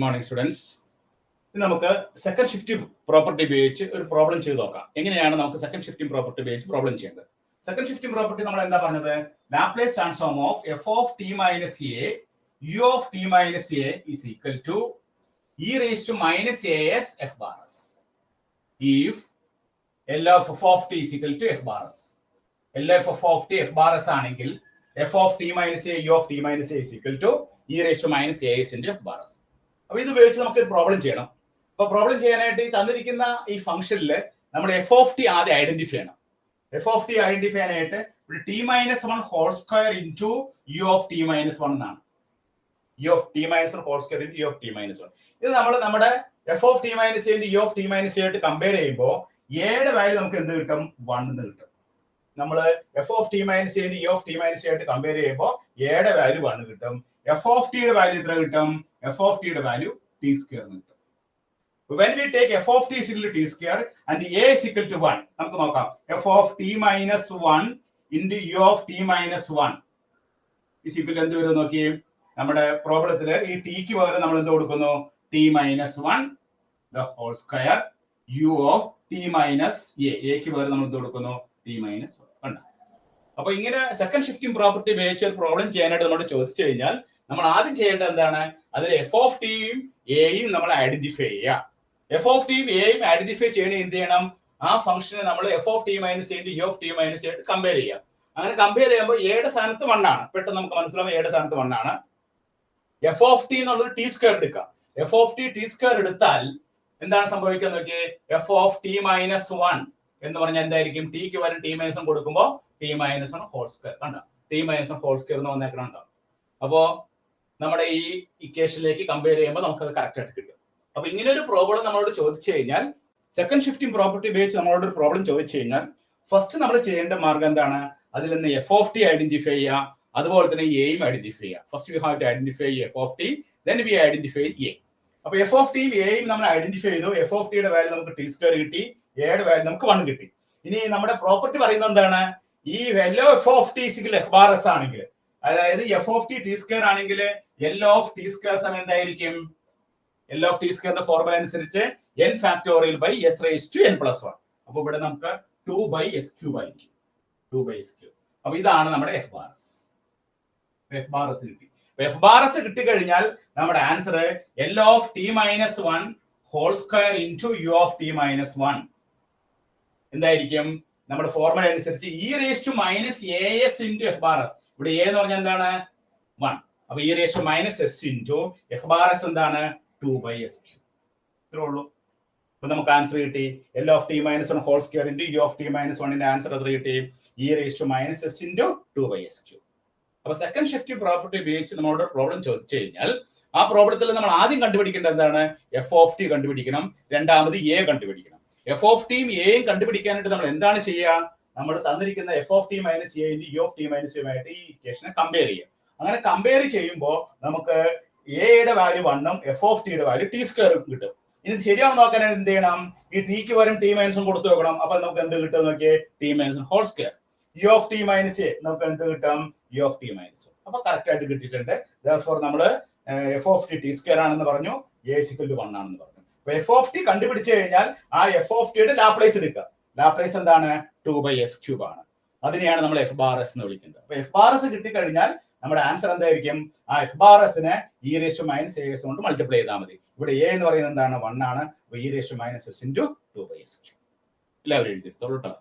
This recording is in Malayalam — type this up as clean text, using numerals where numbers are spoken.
morning, students. നമുക്ക് സെക്കൻഡ് ഷിഫ്റ്റിംഗ് പ്രോപ്പർട്ടി ഉപയോഗിച്ച് ഒരു പ്രോബ്ലം ചെയ്ത് നോക്കാം. എങ്ങനെയാണ് നമുക്ക് സെക്കൻഡ് ഷിഫ്റ്റിംഗ് പ്രോപ്പർട്ടി ഉപയോഗിച്ച് പ്രോബ്ലം ചെയ്യുന്നത്? സെക്കൻഡ് ഷിഫ്റ്റിംഗ് പ്രോപ്പർട്ടി നമ്മൾ എന്താ പറഞ്ഞത്? Laplace transform of F of T minus A U of T minus A is equal to E raise to minus A S F bar S if L of f of t is equal to f bar s. L of f of t f bar s ആണെങ്കിൽ f of t minus a u of t minus a is equal to e raised to minus a s into f bar s. അപ്പോൾ ഇത് ഉപയോഗിച്ച് നമുക്ക് ഒരു പ്രോബ്ലം ചെയ്യണം. അപ്പോൾ പ്രോബ്ലം ചെയ്യാനായിട്ട് ഈ തന്നിരിക്കുന്ന ഈ ഫംഗ്ഷനിൽ നമ്മൾ എഫ് ഓഫ് ടി ആദ്യം ഐഡന്റിഫൈ ചെയ്യണം. എഫ് ഓഫ് ടി ഐഡന്റിഫൈ ചെയ്യാനായിട്ട് t minus one whole square into U of T minus one എന്നാണ്. U of T minus one whole square into U of T minus one. ഇത് നമ്മൾ നമ്മുടെ f of T minus A U of T minus A ആയിട്ട് കമ്പയർ ചെയ്യുമ്പോൾ എയുടെ വാല്യൂ നമുക്ക് എന്ത് കിട്ടും? 1 എന്ന് കിട്ടും. നമ്മൾ F of T minus A U of T minus A ആയിട്ട് കമ്പയർ ചെയ്യുമ്പോൾ എയുടെ വാല്യൂ 1 കിട്ടും. എഫ് ഓഫ് ടിയുടെ വാല്യൂ എത്ര കിട്ടും? എഫ് ഓഫ് ടിയുടെ വാല്യൂ ടി സ്ക്വയർ എന്ന് കിട്ടും. When we take f of t is equal to t square and a is equal to 1, നമുക്ക് നോക്കാം. f of t minus 1 into u of t minus 1 is equal to എന്ത് വരും നോക്കിയേ. നമ്മുടെ പ്രോബ്ലത്തില് ഈ ടിക്ക് പകരം നമ്മൾ എന്ത് കൊടുക്കുന്നു? t minus 1 the whole square u of t minus a ക്ക് പകരം നമ്മൾ എന്ത് കൊടുക്കുന്നു? t minus 1 കണ്ടോ? അപ്പൊ ഇങ്ങനെ സെക്കൻഡ് ഷിഫ്റ്റിംഗ് പ്രോപ്പർട്ടി ഉപയോഗിച്ച് ഒരു പ്രോബ്ലം ചെയ്യാനായിട്ട് നമ്മൾ ചോദിച്ചു കഴിഞ്ഞാൽ നമ്മൾ ആദ്യം ചെയ്യേണ്ടത് എന്താണ്? അതിൽ എഫ് ഓഫ് ടിയും എയും നമ്മൾ ഐഡന്റിഫൈ ചെയ്യുക. എഫ് ഓഫ് ടിയും എയും ഐഡന്റിഫൈ ചെയ്യണ എന്ത് ചെയ്യണം? ആ ഫംഗ്ഷനെ നമ്മൾ F of T minus A U of T minus ആയിട്ട് കമ്പയർ ചെയ്യാം. അങ്ങനെ കമ്പയർ ചെയ്യുമ്പോൾ എയുടെ സ്ഥാനത്ത് 1 ആണ്. പെട്ടെന്ന് നമുക്ക് മനസ്സിലാവും എയുടെ സ്ഥാനത്ത് 1 ആണ്. എഫ് ഓഫ് ടി എന്നുള്ളത് ടി സ്ക്വയർ എടുക്കാം. F of T T square എടുത്താൽ എന്താണ് സംഭവിക്കുക നോക്കിയേ. എഫ് ഓഫ് ടി മൈനസ് 1 എന്ന് പറഞ്ഞാൽ എന്തായിരിക്കും? ടിക്ക് വരെ ടി മൈനസ് 1 കൊടുക്കുമ്പോൾ ടി മൈനസ് 1 ഹോൾ സ്ക്വയർ കണ്ടോ? ടി മൈനസ് 1 ഹോൾ സ്ക്വയർ എന്ന് വന്നേക്കണുണ്ടോ? അപ്പോ നമ്മുടെ ഈ ഇക്വേഷനിലേക്ക് കമ്പയർ ചെയ്യുമ്പോൾ നമുക്കത് കറക്റ്റ് ആയിട്ട് കിട്ടും. അപ്പൊ ഇങ്ങനെ ഒരു പ്രോബ്ലം നമ്മളോട് ചോദിച്ചു കഴിഞ്ഞാൽ, സെക്കൻഡ് ഷിഫ്റ്റിംഗ് പ്രോപ്പർട്ടി ഉപയോഗിച്ച് നമ്മളോട് ഒരു പ്രോബ്ലം ചോദിച്ചു കഴിഞ്ഞാൽ ഫസ്റ്റ് നമ്മൾ ചെയ്യേണ്ട മാർഗം എന്താണ്? അതിൽ നിന്ന് എഫ് ഓഫ് ടി ഐഡന്റിഫൈ ചെയ്യുക, അതുപോലെ തന്നെ എയും ഐഡന്റിഫൈ ചെയ്യുക. First we have to identify F of T, then we identify A. അപ്പൊ എഫ് ഓഫ് ടിയും എയും നമ്മൾ ഐഡന്റിഫൈ ചെയ്തു. എഫ് ഓഫ് ടിയുടെ വാല്യൂ നമുക്ക് ടി സ്ക്വയർ കിട്ടി, എയുടെ വാല്യൂ നമുക്ക് 1 കിട്ടി. ഇനി നമ്മുടെ പ്രോപ്പർട്ടി പറയുന്നത് എന്താണ്? ഈ value F of T is equal F bar S ആണെങ്കിൽ, അതായത് F of T T square ആണെങ്കിൽ എൽ ഓഫ് ടി സ്ക്വയർ സമയം എന്തായിരിക്കും? എൽ ഓഫ് ടി സ്ക്വയറിന്റെ ഫോർമുല അനുസരിച്ച് n factorial by s raise to n plus 1. അപ്പൊ ഇവിടെ നമുക്ക് 2 ബൈ s ക്യൂബ് ആയിരിക്കും. 2 ബൈ s ക്യൂബ്. അപ്പൊ ഇതാണ് നമ്മുടെ F bar S. F bar S കിട്ടി. എഫ് ബാർ എസ് കിട്ടിക്കഴിഞ്ഞാൽ നമ്മുടെ answer L of T minus 1 whole square into U of T minus 1 എന്തായിരിക്കും? നമ്മുടെ ഫോർമുല അനുസരിച്ച് E raise to minus A S into F bar S. ഇവിടെ എ എന്ന് പറഞ്ഞാൽ എന്താണ്? 1. അപ്പൊ E raise to minus S into F bar S എന്താണ്? 2 ബൈ എസ് ക്യൂബ്. ഇത്രേ ഉള്ളൂ. അപ്പൊ നമുക്ക് ആൻസർ കിട്ടി L of T minus 1 whole square into U of T minus 1ന്റെ ആൻസർ എത്ര കിട്ടി? E raise to minus S into 2 by S cube. അപ്പൊ സെക്കൻഡ് ഷിഫ്റ്റിംഗ് പ്രോപ്പർട്ടി ഉപയോഗിച്ച് നമ്മളോട് പ്രോബ്ലം ചോദിച്ചു കഴിഞ്ഞാൽ ആ പ്രോബ്ലത്തിൽ നമ്മൾ ആദ്യം കണ്ടുപിടിക്കേണ്ടത് എന്താണ്? എഫ് ഓഫ് ടി കണ്ടുപിടിക്കണം, രണ്ടാമത് എ കണ്ടുപിടിക്കണം. എഫ് ഓഫ് ടിയും എയും കണ്ടുപിടിക്കാനായിട്ട് നമ്മൾ എന്താണ് ചെയ്യുക? നമ്മൾ തന്നിരിക്കുന്ന f of T minus A U of T minus എയുമായിട്ട് ഈ ഇക്വേഷനെ കമ്പയർ ചെയ്യുക. അങ്ങനെ കമ്പയർ ചെയ്യുമ്പോൾ നമുക്ക് എയുടെ വാല്യൂ 1ഉം എഫ് ഓഫ് ടിയുടെ വാല്യൂ ടി സ്ക്വയറും കിട്ടും. ഇനി ശരിയാണെന്ന് നോക്കാനായിട്ട് എന്ത് ചെയ്യണം? ഈ ടിക്ക് പകരം ടി മൈനസും കൊടുത്തു നോക്കണം. അപ്പൊ നമുക്ക് എന്ത് കിട്ടും നോക്കിയേ? T minus whole square. U of T minus A നമുക്ക് എന്ത് കിട്ടും? U of T minus. അപ്പൊ കറക്റ്റ് ആയിട്ട് കിട്ടിയിട്ടുണ്ട്. therefore നമ്മൾ F of T T square ആണെന്ന് പറഞ്ഞു, എ ഈക്വൽ ടു 1 ആണെന്ന് പറഞ്ഞു. അപ്പൊ എഫ് ഓഫ് ടി കണ്ടുപിടിച്ചു കഴിഞ്ഞാൽ ആ എഫ് ഓഫ് ടിയുടെ ലാപ്ലേസ് എടുക്കുക. ലാപ്ലേസ് എന്താണ്? 2 ബൈ എസ് ക്യൂബ് ആണ്. അതിനെയാണ് നമ്മൾ എഫ് ബാർ എസ് എന്ന് വിളിക്കുന്നത്. അപ്പൊ എഫ് ബാർ എസ് കിട്ടിക്കഴിഞ്ഞാൽ നമ്മുടെ ആൻസർ എന്തായിരിക്കും? ആ എഫ് ബാർ എസിനെ E raise to minus A S കൊണ്ട് മൾട്ടിപ്ലൈ ചെയ്താൽ മതി. ഇവിടെ എ എന്ന് പറയുന്നത് എന്താണ്? 1 ആണ്. E raise to minus S into 2 by S cube. എല്ലാവരും എഴുതിയെടുത്തോളൂ കേട്ടോ.